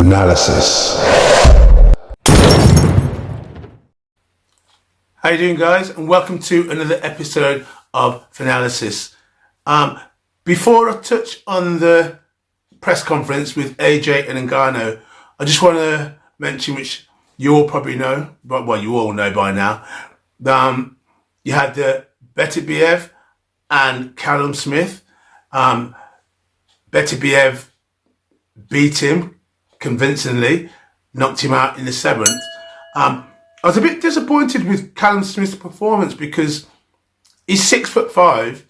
Analysis. How you doing, guys? And welcome to another episode of Analysis. Before I touch on the press conference with AJ and Ngannou, I just want to mention, which you all probably know, but well, you all know by now. You had the Beterbiev and Callum Smith. Beterbiev beat him convincingly, knocked him out in the seventh. I was a bit disappointed with Callum Smith's performance because he's 6'5".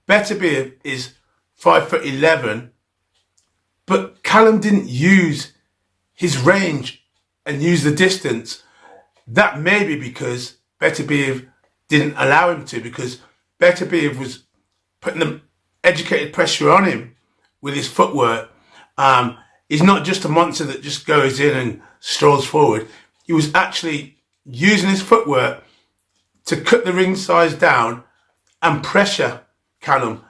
Beterbiev is 5'11", but Callum didn't use his range and use the distance. That may be because Beterbiev didn't allow him to, because Beterbiev was putting the educated pressure on him with his footwork. He's not just a monster that just goes in and strolls forward. He was actually using his footwork to cut the ring size down and pressure Callum.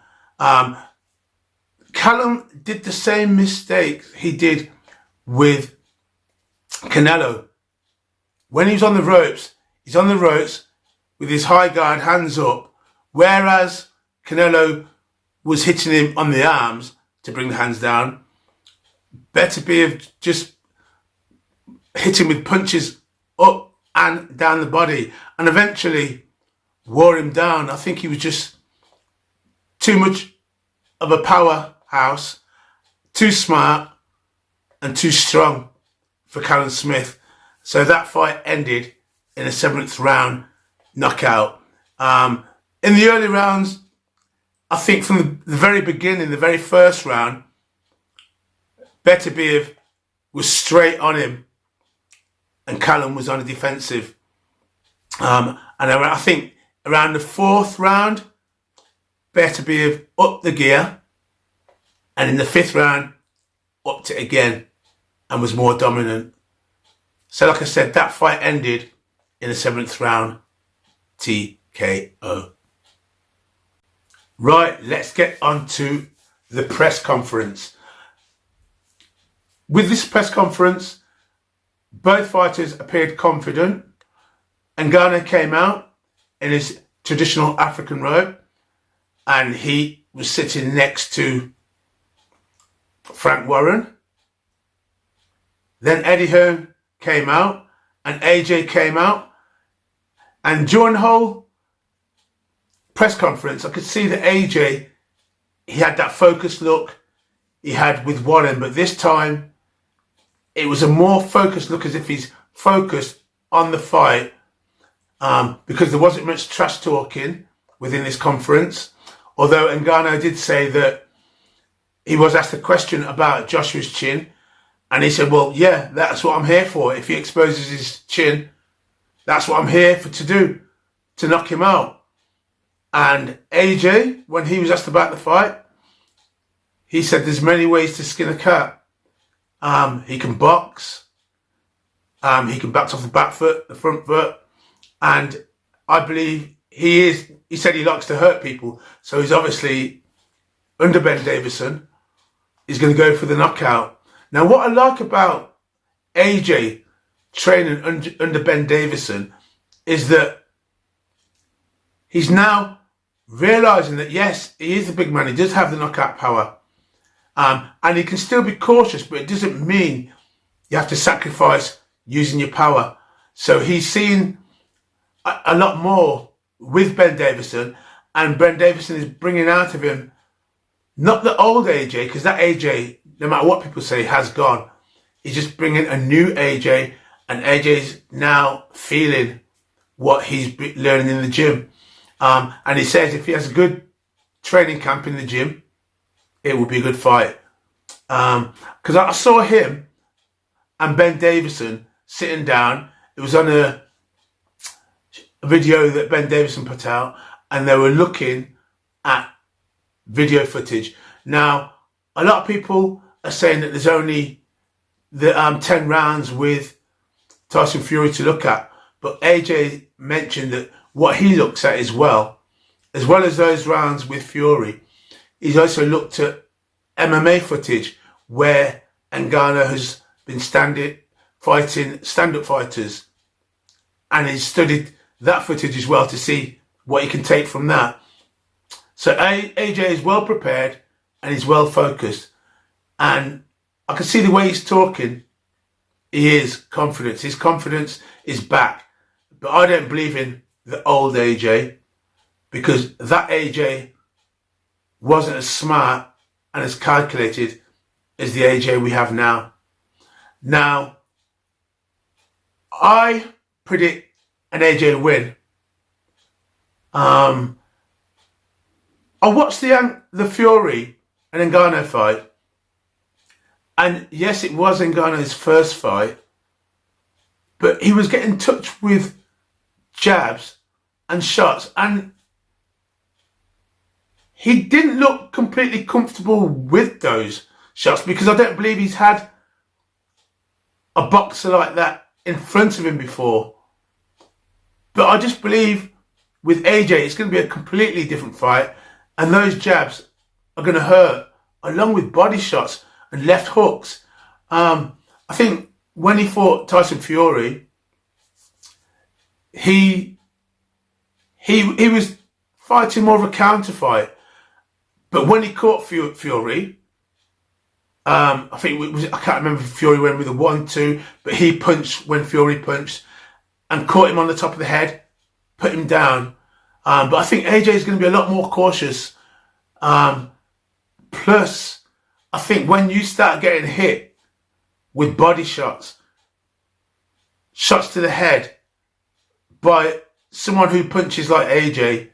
Callum did the same mistake he did with Canelo. When he's on the ropes with his high guard, hands up, whereas Canelo was hitting him on the arms to bring the hands down. Beterbiev just hit him with punches up and down the body and eventually wore him down. I think he was just too much of a powerhouse, too smart and too strong for Callum Smith. So that fight ended in a 7th round knockout. In the early rounds, I think from the very beginning, the very first round, Beterbiev was straight on him and Callum was on the defensive. And I think around the 4th round, Beterbiev upped the gear, and in the 5th round, upped it again and was more dominant. So like I said, that fight ended in the 7th round TKO. Right, let's get on to the press conference. With this press conference, both fighters appeared confident. Ngannou came out in his traditional African robe and he was sitting next to Frank Warren. Then Eddie Hearn came out and AJ came out, and during the whole press conference I could see that AJ, he had that focused look he had with Warren, but this time it was a more focused look, as if he's focused on the fight, because there wasn't much trash talking within this conference. Although Ngannou did say that he was asked a question about Joshua's chin, and he said, well, yeah, that's what I'm here for. If he exposes his chin, that's what I'm here to do, to knock him out. And AJ, when he was asked about the fight, he said there's many ways to skin a cat. He can box, he can box off the back foot, the front foot, and I believe he said he likes to hurt people, so he's obviously under Ben Davison. He's going to go for the knockout. Now, what I like about AJ training under Ben Davison is that he's now realising that, yes, he is a big man, he does have the knockout power. And he can still be cautious, but it doesn't mean you have to sacrifice using your power. So he's seen a lot more with Ben Davison, and Ben Davison is bringing out of him not the old AJ, because that AJ, no matter what people say, has gone. He's just bringing a new AJ, and AJ's now feeling what he's learning in the gym. And he says if he has a good training camp in the gym, it will be a good fight. Because I saw him and Ben Davison sitting down. It was on a video that Ben Davison put out, and they were looking at video footage. Now, a lot of people are saying that there's only the 10 rounds with Tyson Fury to look at, but AJ mentioned that what he looks at as well as those rounds with Fury, he's also looked at MMA footage where Ngannou has been fighting stand-up fighters, and he's studied that footage as well to see what he can take from that. So AJ is well prepared and he's well focused, and I can see the way he's talking. He is confident. His confidence is back. But I don't believe in the old AJ, because that AJ wasn't as smart and as calculated as the AJ we have now. Now, I predict an AJ win. I watched the Fury and Ngannou fight, and yes, it was Ngannou's first fight, but he was getting touched with jabs and shots, and he didn't look completely comfortable with those shots, because I don't believe he's had a boxer like that in front of him before. But I just believe with AJ, it's going to be a completely different fight, and those jabs are going to hurt, along with body shots and left hooks. I think when he fought Tyson Fury, he was fighting more of a counter fight. But when he caught Fury, I can't remember if Fury went with a 1-2, but he punched when Fury punched and caught him on the top of the head, put him down. But I think AJ is going to be a lot more cautious. Plus, I think when you start getting hit with body shots to the head by someone who punches like AJ,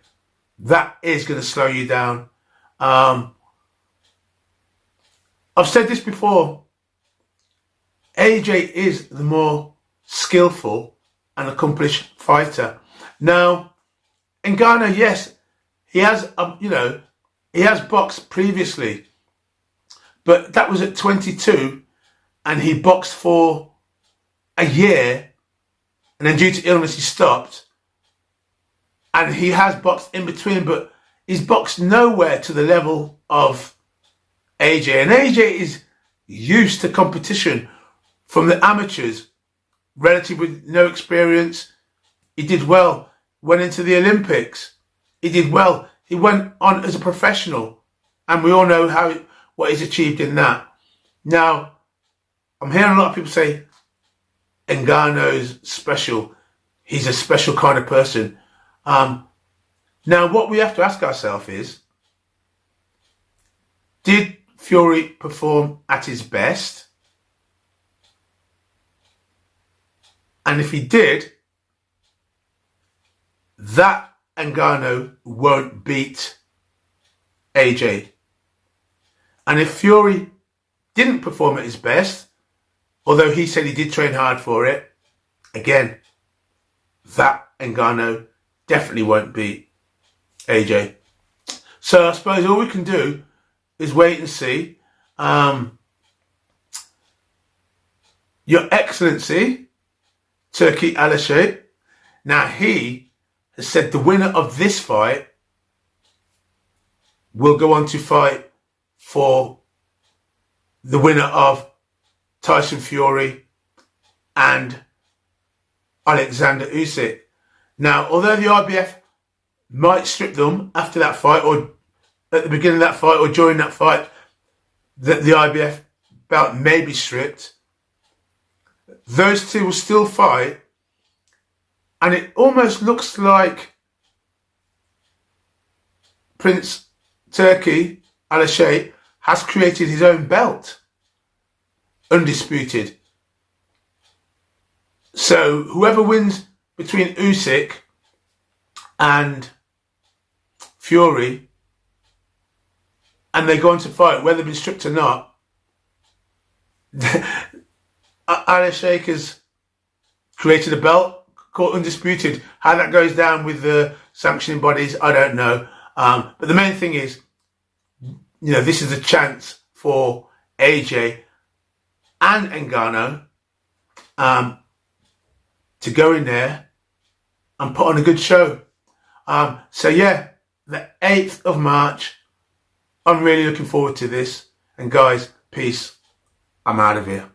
that is going to slow you down. I've said this before, AJ is the more skillful and accomplished fighter. Now, Ngannou, yes, he has, he has boxed previously, but that was at 22, and he boxed for a year, and then due to illness he stopped. And he has boxed in between, but he's boxed nowhere to the level of AJ. And AJ is used to competition from the amateurs, relative with no experience. He did well, went into the Olympics. He did well. He went on as a professional, and we all know what he's achieved in that. Now, I'm hearing a lot of people say Ngannou's special. He's a special kind of person. Now, what we have to ask ourselves is, did Fury perform at his best? And if he did, that Ngannou won't beat AJ. And if Fury didn't perform at his best, although he said he did train hard for it, again, that Ngannou definitely won't beat AJ. So I suppose all we can do is wait and see. Your Excellency, Turki Al-Sheikh, now he has said the winner of this fight will go on to fight for the winner of Tyson Fury and Alexander Usyk. Now, although the IBF might strip them after that fight, or at the beginning of that fight, or during that fight, that the IBF belt may be stripped, those two will still fight, and it almost looks like Prince Turki Al-Sheikh has created his own belt, undisputed. So whoever wins between Usyk and Fury, and they go on to fight, whether they've been stripped or not, Al-Sheikh has created a belt called undisputed. How that goes down with the sanctioning bodies, I don't know. But the main thing is, this is a chance for AJ and Ngannou to go in there and put on a good show. So yeah, the 8th of March, I'm really looking forward to this. And guys, peace. I'm out of here.